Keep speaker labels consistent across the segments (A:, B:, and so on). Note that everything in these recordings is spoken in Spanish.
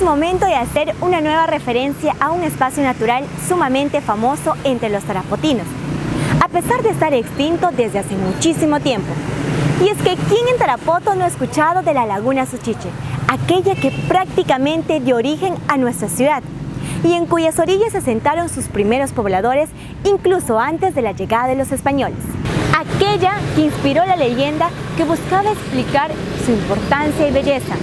A: Es momento de hacer una nueva referencia a un espacio natural sumamente famoso entre los tarapotinos, a pesar de estar extinto desde hace muchísimo tiempo. Y es que ¿quién en Tarapoto no ha escuchado de la Laguna Suchiche, aquella que prácticamente dio origen a nuestra ciudad y en cuyas orillas se asentaron sus primeros pobladores incluso antes de la llegada de los españoles? Aquella que inspiró la leyenda que buscaba explicar su importancia y belleza,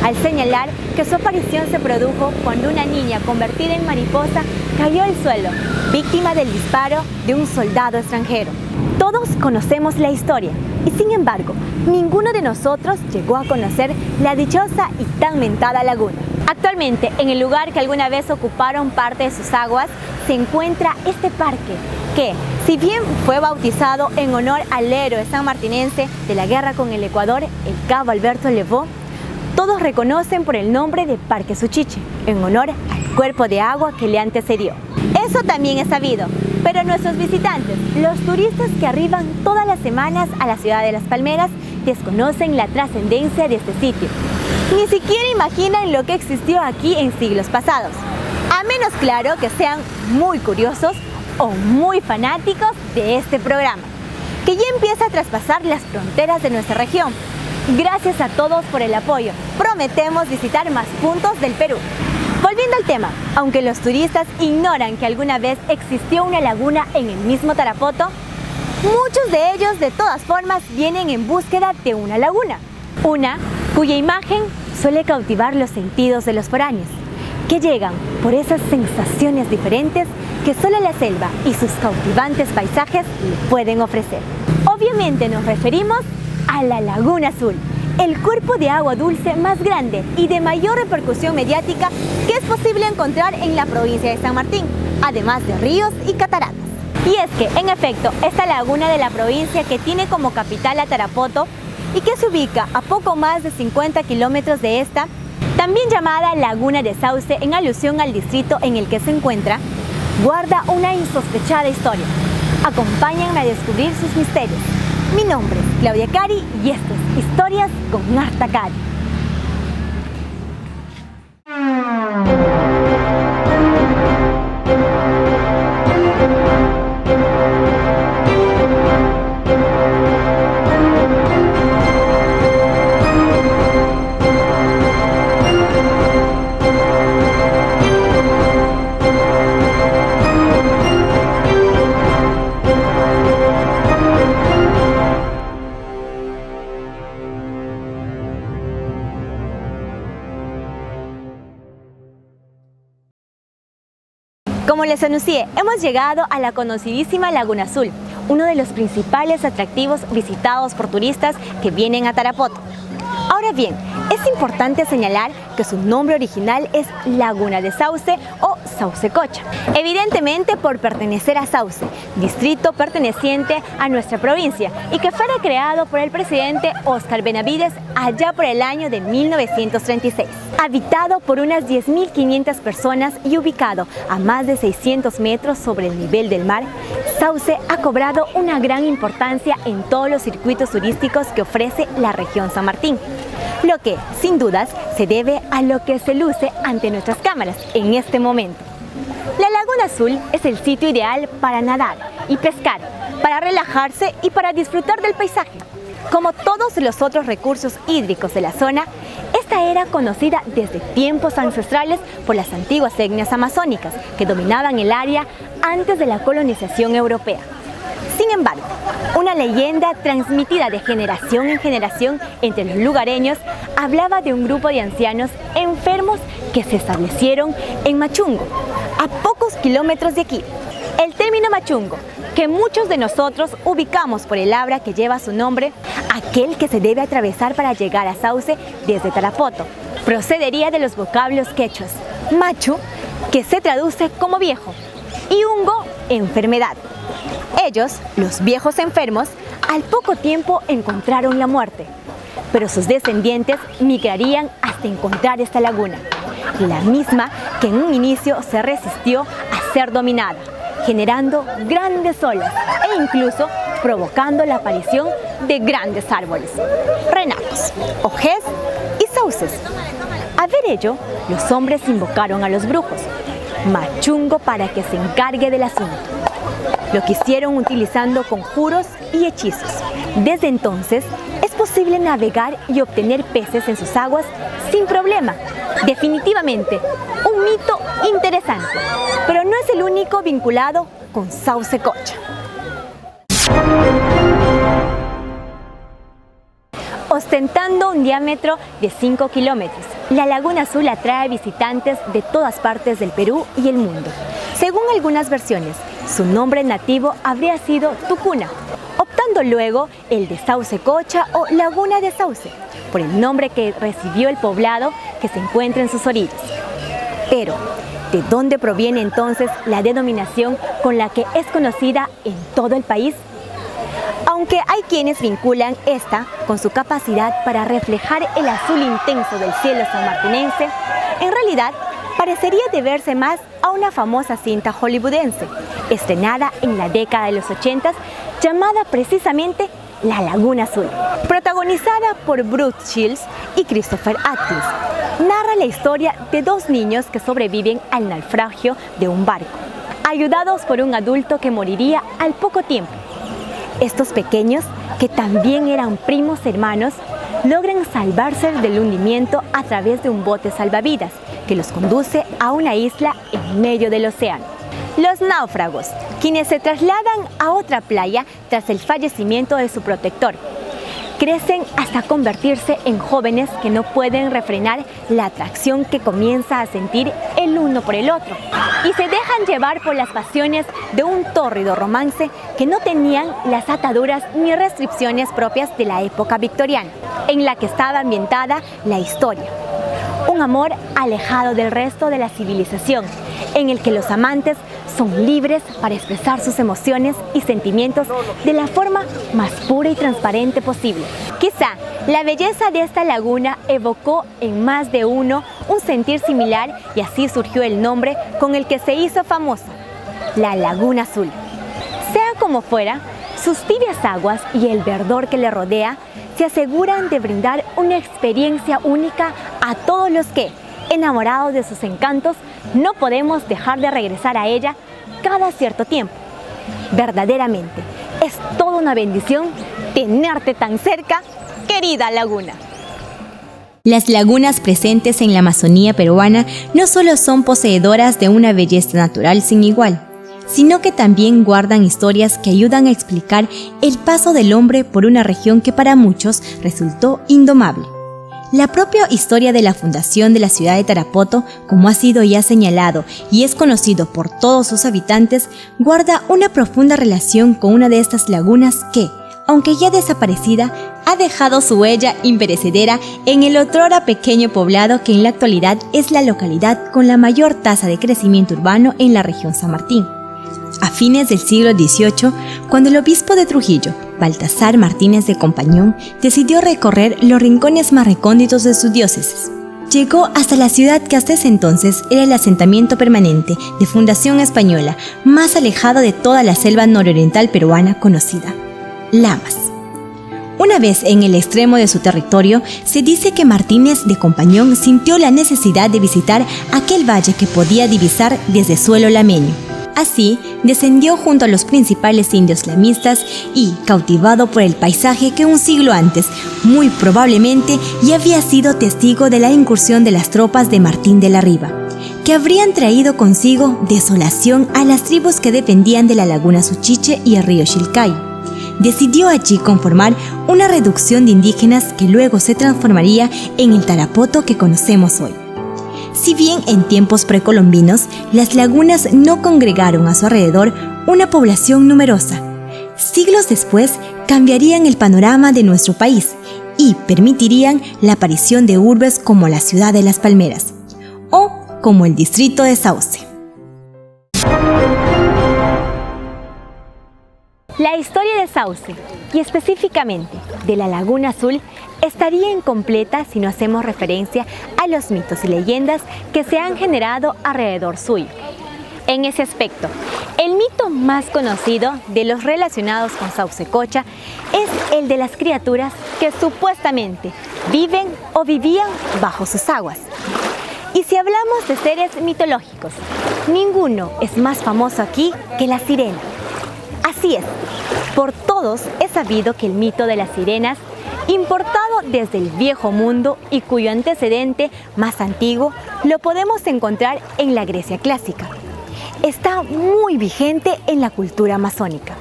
A: al señalar que su aparición se produjo cuando una niña convertida en mariposa cayó al suelo, víctima del disparo de un soldado extranjero. Todos conocemos la historia y sin embargo, ninguno de nosotros llegó a conocer la dichosa y tan mentada laguna. Actualmente, en el lugar que alguna vez ocuparon parte de sus aguas, se encuentra este parque que, si bien fue bautizado en honor al héroe sanmartinense de la guerra con el Ecuador, el cabo Alberto Levó, todos reconocen por el nombre de Parque Suchiche, en honor al cuerpo de agua que le antecedió. Eso también es sabido, pero nuestros visitantes, los turistas que arriban todas las semanas a la ciudad de Las Palmeras, desconocen la trascendencia de este sitio. Ni siquiera imaginan lo que existió aquí en siglos pasados, a menos claro que sean muy curiosos o muy fanáticos de este programa, que ya empieza a traspasar las fronteras de nuestra región. Gracias a todos por el apoyo. Prometemos visitar más puntos del Perú. Volviendo al tema, aunque los turistas ignoran que alguna vez existió una laguna en el mismo Tarapoto, muchos de ellos de todas formas vienen en búsqueda de una laguna, una cuya imagen suele cautivar los sentidos de los foráneos, que llegan por esas sensaciones diferentes que solo la selva y sus cautivantes paisajes le pueden ofrecer. Obviamente nos referimos a la Laguna Azul, el cuerpo de agua dulce más grande y de mayor repercusión mediática que es posible encontrar en la provincia de San Martín, además de ríos y cataratas. Y es que, en efecto, esta laguna de la provincia que tiene como capital a Tarapoto y que se ubica a poco más de 50 kilómetros de esta, también llamada Laguna de Sauce en alusión al distrito en el que se encuentra, guarda una insospechada historia. Acompáñenme a descubrir sus misterios. Mi nombre es Claudia Cari y esto es Historias con Marta Cari. Como les anuncié, hemos llegado a la conocidísima Laguna Azul, uno de los principales atractivos visitados por turistas que vienen a Tarapoto. Ahora bien, es importante señalar que su nombre original es Laguna de Sauce o Saucecocha, evidentemente por pertenecer a Sauce, distrito perteneciente a nuestra provincia y que fuera creado por el presidente Óscar Benavides allá por el año de 1936. Habitado por unas 10.500 personas y ubicado a más de 600 metros sobre el nivel del mar, Sauce ha cobrado una gran importancia en todos los circuitos turísticos que ofrece la región San Martín, lo que, sin dudas, se debe a lo que se luce ante nuestras cámaras en este momento. La Laguna Azul es el sitio ideal para nadar y pescar, para relajarse y para disfrutar del paisaje. Como todos los otros recursos hídricos de la zona, esta era conocida desde tiempos ancestrales por las antiguas etnias amazónicas que dominaban el área antes de la colonización europea. Sin embargo, una leyenda transmitida de generación en generación entre los lugareños hablaba de un grupo de ancianos enfermos que se establecieron en Machungo, a pocos kilómetros de aquí. El término Machungo, que muchos de nosotros ubicamos por el abra que lleva su nombre, aquel que se debe atravesar para llegar a Sauce desde Tarapoto, procedería de los vocablos quechuas, machu, que se traduce como viejo, y ungo, enfermedad. Ellos, los viejos enfermos, al poco tiempo encontraron la muerte, pero sus descendientes migrarían hasta encontrar esta laguna, la misma que en un inicio se resistió a ser dominada, generando grandes olas e incluso provocando la aparición de grandes árboles, renatos, ojés y sauces. A ver ello, los hombres invocaron a los brujos, Machungo, para que se encargue del asunto. Lo que hicieron utilizando conjuros y hechizos. Desde entonces, es posible navegar y obtener peces en sus aguas sin problema. Definitivamente, un mito interesante, pero no es el único vinculado con Sauce Cocha. Ostentando un diámetro de 5 kilómetros, la Laguna Azul atrae visitantes de todas partes del Perú y el mundo. Según algunas versiones, su nombre nativo habría sido Tucuna, optando luego el de Sauce Cocha o Laguna de Sauce, por el nombre que recibió el poblado que se encuentra en sus orillas. Pero, ¿de dónde proviene entonces la denominación con la que es conocida en todo el país? Aunque hay quienes vinculan esta con su capacidad para reflejar el azul intenso del cielo sanmartinense, en realidad parecería deberse más a una famosa cinta hollywoodense, estrenada en la década de los 80, llamada precisamente La Laguna Azul, protagonizada por Brooke Shields y Christopher Atkins. Narra la historia de dos niños que sobreviven al naufragio de un barco, ayudados por un adulto que moriría al poco tiempo. Estos pequeños, que también eran primos hermanos, logran salvarse del hundimiento a través de un bote salvavidas que los conduce a una isla en medio del océano. Los náufragos, quienes se trasladan a otra playa tras el fallecimiento de su protector, crecen hasta convertirse en jóvenes que no pueden refrenar la atracción que comienza a sentir el uno por el otro y se dejan llevar por las pasiones de un tórrido romance que no tenían las ataduras ni restricciones propias de la época victoriana, en la que estaba ambientada la historia. Un amor alejado del resto de la civilización, en el que los amantes son libres para expresar sus emociones y sentimientos de la forma más pura y transparente posible. Quizá la belleza de esta laguna evocó en más de uno un sentir similar y así surgió el nombre con el que se hizo famosa, la Laguna Azul. Sea como fuera, sus tibias aguas y el verdor que le rodea se aseguran de brindar una experiencia única a todos los que, enamorados de sus encantos, no podemos dejar de regresar a ella cada cierto tiempo. Verdaderamente, es toda una bendición tenerte tan cerca, querida laguna.
B: Las lagunas presentes en la Amazonía peruana no solo son poseedoras de una belleza natural sin igual, sino que también guardan historias que ayudan a explicar el paso del hombre por una región que para muchos resultó indomable. La propia historia de la fundación de la ciudad de Tarapoto, como ha sido ya señalado y es conocido por todos sus habitantes, guarda una profunda relación con una de estas lagunas que, aunque ya desaparecida, ha dejado su huella imperecedera en el otrora pequeño poblado que en la actualidad es la localidad con la mayor tasa de crecimiento urbano en la región San Martín. A fines del siglo XVIII, cuando el obispo de Trujillo, Baltasar Martínez de Compañón, decidió recorrer los rincones más recónditos de su diócesis, llegó hasta la ciudad que hasta ese entonces era el asentamiento permanente de fundación española más alejado de toda la selva nororiental peruana conocida, Lamas. Una vez en el extremo de su territorio, se dice que Martínez de Compañón sintió la necesidad de visitar aquel valle que podía divisar desde suelo lameño. Así, descendió junto a los principales indios lamistas y, cautivado por el paisaje que un siglo antes, muy probablemente, ya había sido testigo de la incursión de las tropas de Martín de la Riva, que habrían traído consigo desolación a las tribus que dependían de la laguna Suchiche y el río Chilcayo, decidió allí conformar una reducción de indígenas que luego se transformaría en el Tarapoto que conocemos hoy. Si bien en tiempos precolombinos las lagunas no congregaron a su alrededor una población numerosa, siglos después cambiarían el panorama de nuestro país y permitirían la aparición de urbes como la ciudad de Las Palmeras o como el distrito de Sauce.
A: La historia de Sauce, y específicamente de la Laguna Azul, estaría incompleta si no hacemos referencia a los mitos y leyendas que se han generado alrededor suyo. En ese aspecto, el mito más conocido de los relacionados con Sauce Cocha es el de las criaturas que supuestamente viven o vivían bajo sus aguas. Y si hablamos de seres mitológicos, ninguno es más famoso aquí que la sirena. Así es, por todos es sabido que el mito de las sirenas, importado desde el Viejo Mundo y cuyo antecedente más antiguo lo podemos encontrar en la Grecia clásica, está muy vigente en la cultura amazónica.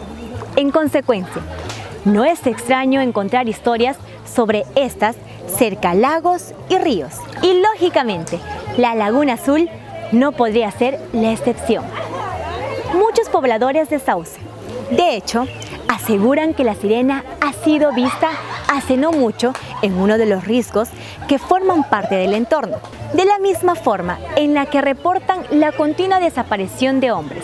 A: En consecuencia, no es extraño encontrar historias sobre estas cerca a lagos y ríos. Y lógicamente, la Laguna Azul no podría ser la excepción. Muchos pobladores de Sauce, de hecho, aseguran que la sirena ha sido vista hace no mucho en uno de los riscos que forman parte del entorno, de la misma forma en la que reportan la continua desaparición de hombres.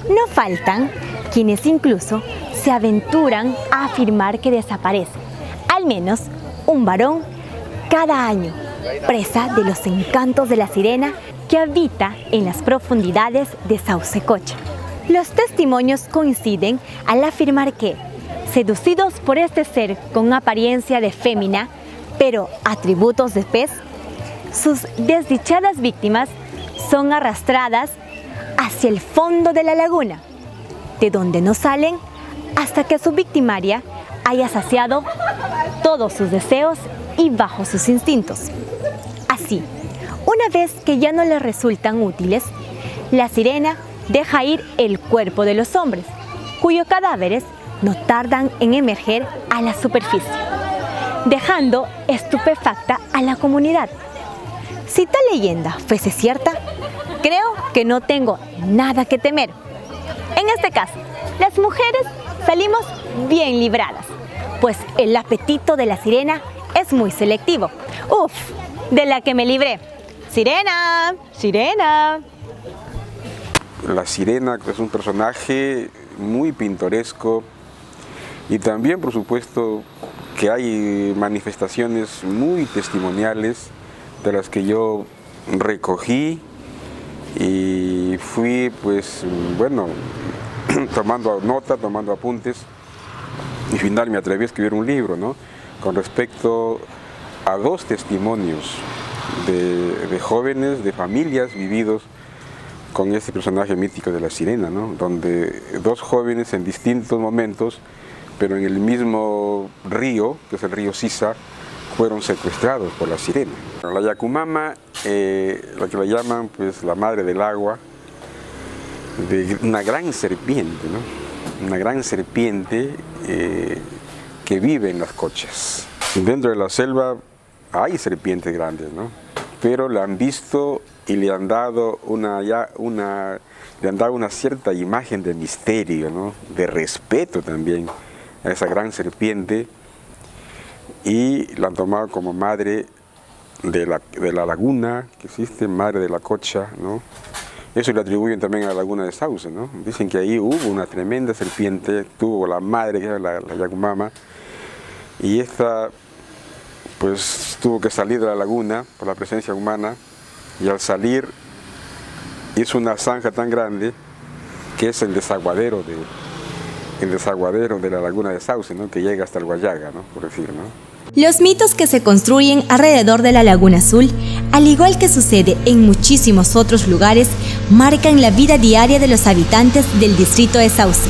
A: No faltan quienes incluso se aventuran a afirmar que desaparece al menos un varón cada año, presa de los encantos de la sirena que habita en las profundidades de Saucecocha. Los testimonios coinciden al afirmar que, seducidos por este ser con apariencia de fémina, pero atributos de pez, sus desdichadas víctimas son arrastradas hacia el fondo de la laguna, de donde no salen hasta que su victimaria haya saciado todos sus deseos y bajo sus instintos. Así, una vez que ya no les resultan útiles, la sirena deja ir el cuerpo de los hombres, cuyos cadáveres no tardan en emerger a la superficie, dejando estupefacta a la comunidad. Si tal leyenda fuese cierta, creo que no tengo nada que temer. En este caso, las mujeres salimos bien libradas, pues el apetito de la sirena es muy selectivo. ¡Uf! De la que me libré. ¡Sirena! ¡Sirena!
C: La sirena es un personaje muy pintoresco y también, por supuesto, que hay manifestaciones muy testimoniales de las que yo recogí y fui, pues, bueno, tomando nota, tomando apuntes y al final me atreví a escribir un libro, ¿no?, con respecto a dos testimonios de jóvenes, de familias vividos con este personaje mítico de la sirena, ¿no?, donde dos jóvenes en distintos momentos, pero en el mismo río, que es el río Sisa, fueron secuestrados por la sirena. La Yacumama, la que la llaman, pues, la madre del agua, de una gran serpiente, ¿no?, una gran serpiente que vive en las cochas. Dentro de la selva hay serpientes grandes, ¿no?, pero la han visto y le han dado una cierta imagen de misterio, ¿no?, de respeto también a esa gran serpiente, y la han tomado como madre de la laguna que existe, madre de la cocha, ¿no? Eso le atribuyen también a la laguna de Sauce, ¿no? Dicen que ahí hubo una tremenda serpiente, tuvo la madre, que era la Yacumama, y esta pues tuvo que salir de la laguna por la presencia humana, y al salir hizo una zanja tan grande que es el desaguadero de la laguna de Sauce, ¿no?, que llega hasta el Guayaga, ¿no?, por decir, ¿no?
B: Los mitos que se construyen alrededor de la Laguna Azul, al igual que sucede en muchísimos otros lugares, marcan la vida diaria de los habitantes del distrito de Sauce.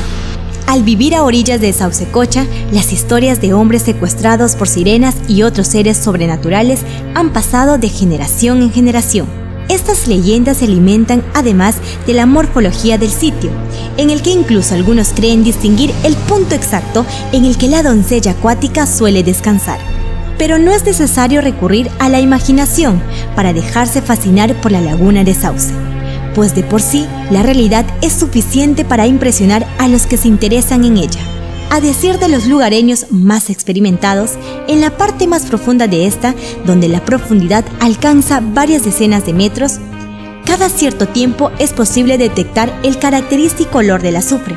B: Al vivir a orillas de Saucecocha, las historias de hombres secuestrados por sirenas y otros seres sobrenaturales han pasado de generación en generación. Estas leyendas se alimentan además de la morfología del sitio, en el que incluso algunos creen distinguir el punto exacto en el que la doncella acuática suele descansar. Pero no es necesario recurrir a la imaginación para dejarse fascinar por la laguna de Sauce, pues de por sí la realidad es suficiente para impresionar a los que se interesan en ella. A decir de los lugareños más experimentados, en la parte más profunda de esta, donde la profundidad alcanza varias decenas de metros, cada cierto tiempo es posible detectar el característico olor del azufre,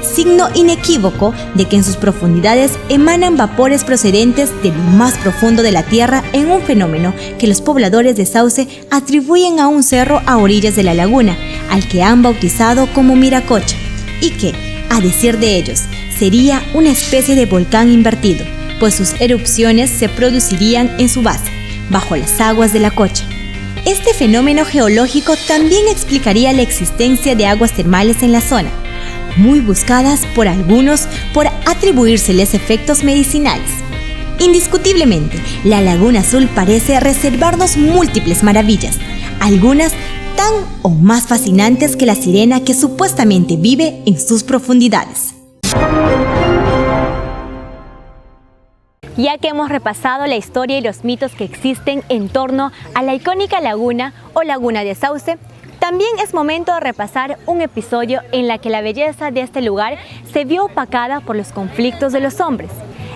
B: signo inequívoco de que en sus profundidades emanan vapores procedentes de lo más profundo de la tierra, en un fenómeno que los pobladores de Sauce atribuyen a un cerro a orillas de la laguna, al que han bautizado como Miracocha, y que, a decir de ellos, sería una especie de volcán invertido, pues sus erupciones se producirían en su base, bajo las aguas de la cocha. Este fenómeno geológico también explicaría la existencia de aguas termales en la zona, muy buscadas por algunos por atribuírseles efectos medicinales. Indiscutiblemente, la Laguna Azul parece reservarnos múltiples maravillas, algunas tan o más fascinantes que la sirena que supuestamente vive en sus profundidades.
A: Ya que hemos repasado la historia y los mitos que existen en torno a la icónica laguna o laguna de Sauce, también es momento de repasar un episodio en la que la belleza de este lugar se vio opacada por los conflictos de los hombres.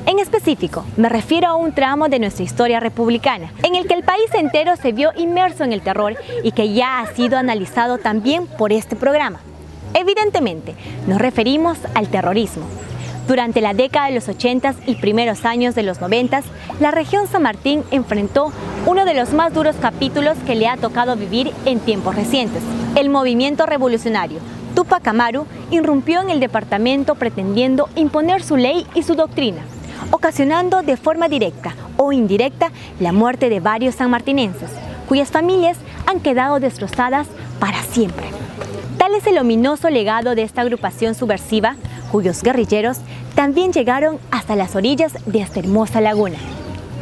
A: En específico, me refiero a un tramo de nuestra historia republicana, en el que el país entero se vio inmerso en el terror y que ya ha sido analizado también por este programa. Evidentemente, nos referimos al terrorismo. Durante la década de los 80s y primeros años de los 90s, la región San Martín enfrentó uno de los más duros capítulos que le ha tocado vivir en tiempos recientes. El movimiento revolucionario Tupac Amaru irrumpió en el departamento pretendiendo imponer su ley y su doctrina, ocasionando de forma directa o indirecta la muerte de varios sanmartinenses, cuyas familias han quedado destrozadas para siempre. Tal es el ominoso legado de esta agrupación subversiva, cuyos guerrilleros también llegaron hasta las orillas de esta hermosa laguna.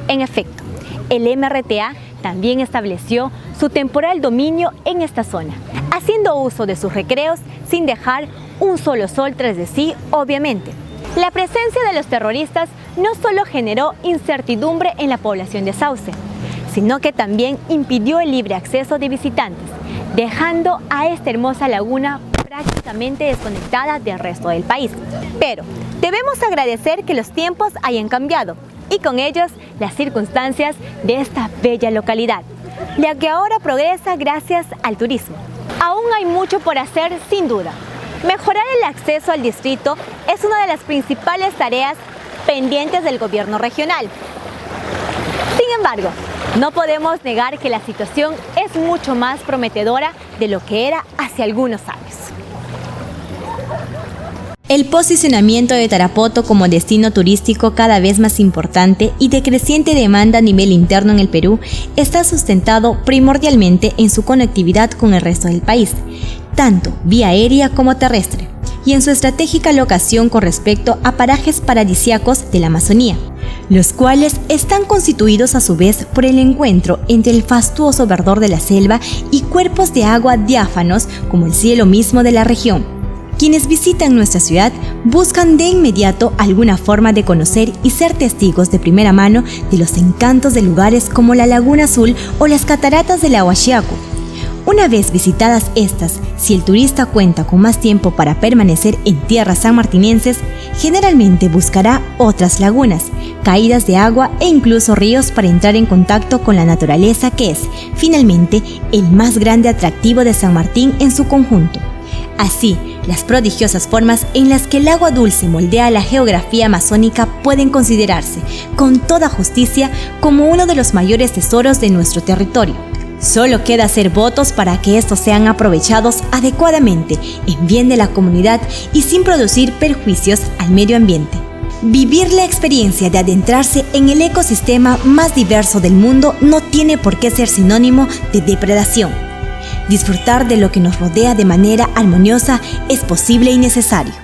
A: En efecto, el MRTA también estableció su temporal dominio en esta zona, haciendo uso de sus recreos sin dejar un solo sol tras de sí, obviamente. La presencia de los terroristas no solo generó incertidumbre en la población de Sauce, sino que también impidió el libre acceso de visitantes, dejando a esta hermosa laguna prácticamente desconectada del resto del país. Pero debemos agradecer que los tiempos hayan cambiado y con ellos las circunstancias de esta bella localidad, la que ahora progresa gracias al turismo. Aún hay mucho por hacer, sin duda. Mejorar el acceso al distrito es una de las principales tareas pendientes del gobierno regional. Sin embargo, no podemos negar que la situación es mucho más prometedora de lo que era hace algunos años.
B: El posicionamiento de Tarapoto como destino turístico cada vez más importante y de creciente demanda a nivel interno en el Perú está sustentado primordialmente en su conectividad con el resto del país, tanto vía aérea como terrestre, y en su estratégica locación con respecto a parajes paradisíacos de la Amazonía, los cuales están constituidos a su vez por el encuentro entre el fastuoso verdor de la selva y cuerpos de agua diáfanos como el cielo mismo de la región. Quienes visitan nuestra ciudad buscan de inmediato alguna forma de conocer y ser testigos de primera mano de los encantos de lugares como la Laguna Azul o las cataratas del Ahuaxiaco. Una vez visitadas estas, si el turista cuenta con más tiempo para permanecer en tierras sanmartinenses, generalmente buscará otras lagunas, caídas de agua e incluso ríos para entrar en contacto con la naturaleza, que es, finalmente, el más grande atractivo de San Martín en su conjunto. Así, las prodigiosas formas en las que el agua dulce moldea la geografía amazónica pueden considerarse, con toda justicia, como uno de los mayores tesoros de nuestro territorio. Solo queda hacer votos para que estos sean aprovechados adecuadamente, en bien de la comunidad y sin producir perjuicios al medio ambiente. Vivir la experiencia de adentrarse en el ecosistema más diverso del mundo no tiene por qué ser sinónimo de depredación. Disfrutar de lo que nos rodea de manera armoniosa es posible y necesario.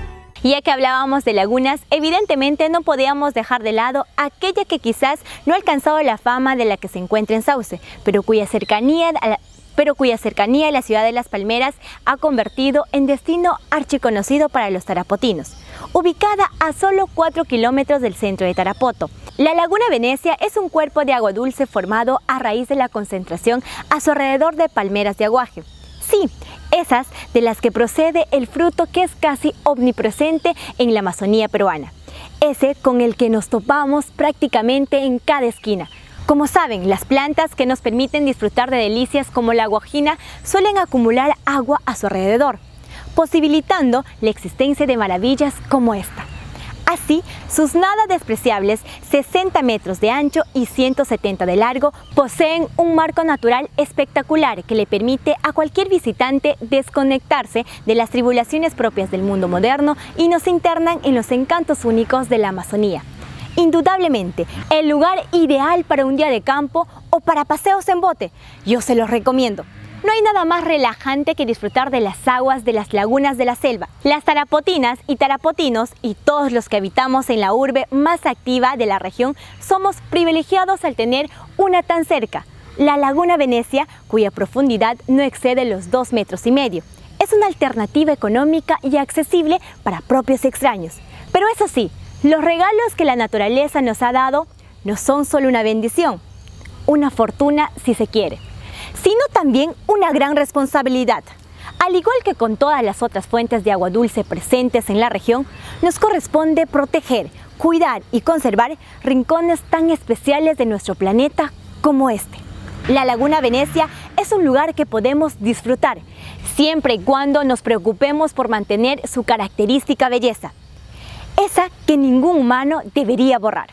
A: Ya que hablábamos de lagunas, evidentemente no podíamos dejar de lado aquella que quizás no ha alcanzado la fama de la que se encuentra en Sauce, pero cuya cercanía a la ciudad de Las Palmeras ha convertido en destino archiconocido para los tarapotinos. Ubicada a solo 4 kilómetros del centro de Tarapoto, la Laguna Venecia es un cuerpo de agua dulce formado a raíz de la concentración a su alrededor de palmeras de aguaje. Sí, esas de las que procede el fruto que es casi omnipresente en la Amazonía peruana, ese con el que nos topamos prácticamente en cada esquina. Como saben, las plantas que nos permiten disfrutar de delicias como la guajina suelen acumular agua a su alrededor, posibilitando la existencia de maravillas como esta. Así, sus nada despreciables 60 metros de ancho y 170 de largo poseen un marco natural espectacular que le permite a cualquier visitante desconectarse de las tribulaciones propias del mundo moderno y nos internan en los encantos únicos de la Amazonía. Indudablemente, el lugar ideal para un día de campo o para paseos en bote, yo se los recomiendo. No hay nada más relajante que disfrutar de las aguas de las lagunas de la selva. Las tarapotinas y tarapotinos y todos los que habitamos en la urbe más activa de la región somos privilegiados al tener una tan cerca, la Laguna Venecia, cuya profundidad no excede los 2,5 metros. Es una alternativa económica y accesible para propios extraños. Pero eso sí, los regalos que la naturaleza nos ha dado no son solo una bendición, una fortuna si se quiere, sino también una gran responsabilidad. Al igual que con todas las otras fuentes de agua dulce presentes en la región, nos corresponde proteger, cuidar y conservar rincones tan especiales de nuestro planeta como este. La Laguna Venecia es un lugar que podemos disfrutar, siempre y cuando nos preocupemos por mantener su característica belleza, esa que ningún humano debería borrar.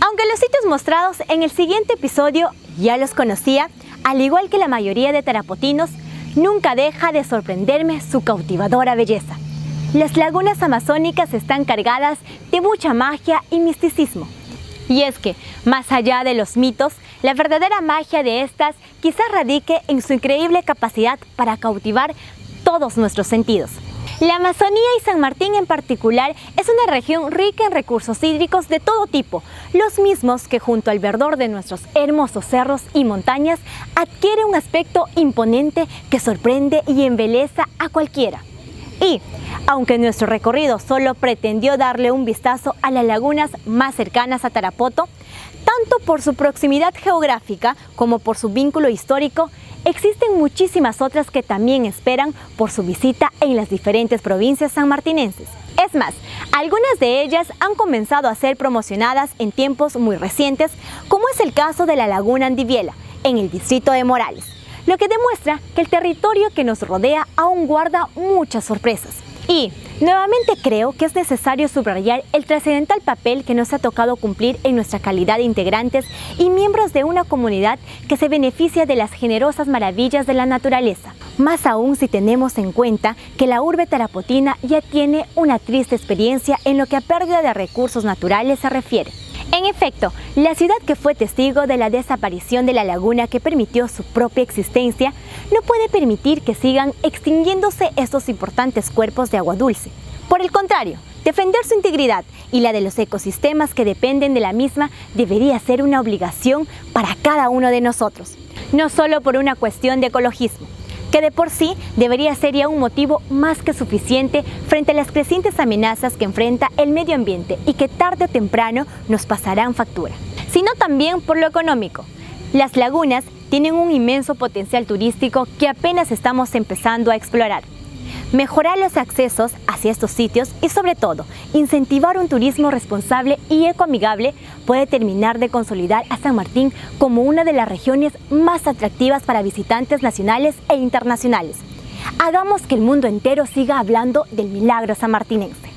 A: Aunque los sitios mostrados en el siguiente episodio ya los conocía, al igual que la mayoría de tarapotinos, nunca deja de sorprenderme su cautivadora belleza. Las lagunas amazónicas están cargadas de mucha magia y misticismo. Y es que, más allá de los mitos, la verdadera magia de estas quizás radique en su increíble capacidad para cautivar todos nuestros sentidos. La Amazonía y San Martín en particular es una región rica en recursos hídricos de todo tipo, los mismos que junto al verdor de nuestros hermosos cerros y montañas adquiere un aspecto imponente que sorprende y embeleza a cualquiera. Y, aunque nuestro recorrido solo pretendió darle un vistazo a las lagunas más cercanas a Tarapoto, tanto por su proximidad geográfica como por su vínculo histórico, existen muchísimas otras que también esperan por su visita en las diferentes provincias sanmartinenses. Es más, algunas de ellas han comenzado a ser promocionadas en tiempos muy recientes, como es el caso de la Laguna Andiviela, en el distrito de Morales, lo que demuestra que el territorio que nos rodea aún guarda muchas sorpresas. Y, nuevamente creo que es necesario subrayar el trascendental papel que nos ha tocado cumplir en nuestra calidad de integrantes y miembros de una comunidad que se beneficia de las generosas maravillas de la naturaleza. Más aún si tenemos en cuenta que la urbe tarapotina ya tiene una triste experiencia en lo que a pérdida de recursos naturales se refiere. En efecto, la ciudad que fue testigo de la desaparición de la laguna que permitió su propia existencia, no puede permitir que sigan extinguiéndose estos importantes cuerpos de agua dulce. Por el contrario, defender su integridad y la de los ecosistemas que dependen de la misma debería ser una obligación para cada uno de nosotros, no solo por una cuestión de ecologismo, que de por sí debería ser ya un motivo más que suficiente frente a las crecientes amenazas que enfrenta el medio ambiente y que tarde o temprano nos pasarán factura, sino también por lo económico. Las lagunas tienen un inmenso potencial turístico que apenas estamos empezando a explorar. Mejorar los accesos hacia estos sitios y sobre todo incentivar un turismo responsable y ecoamigable puede terminar de consolidar a San Martín como una de las regiones más atractivas para visitantes nacionales e internacionales. Hagamos que el mundo entero siga hablando del milagro sanmartinense.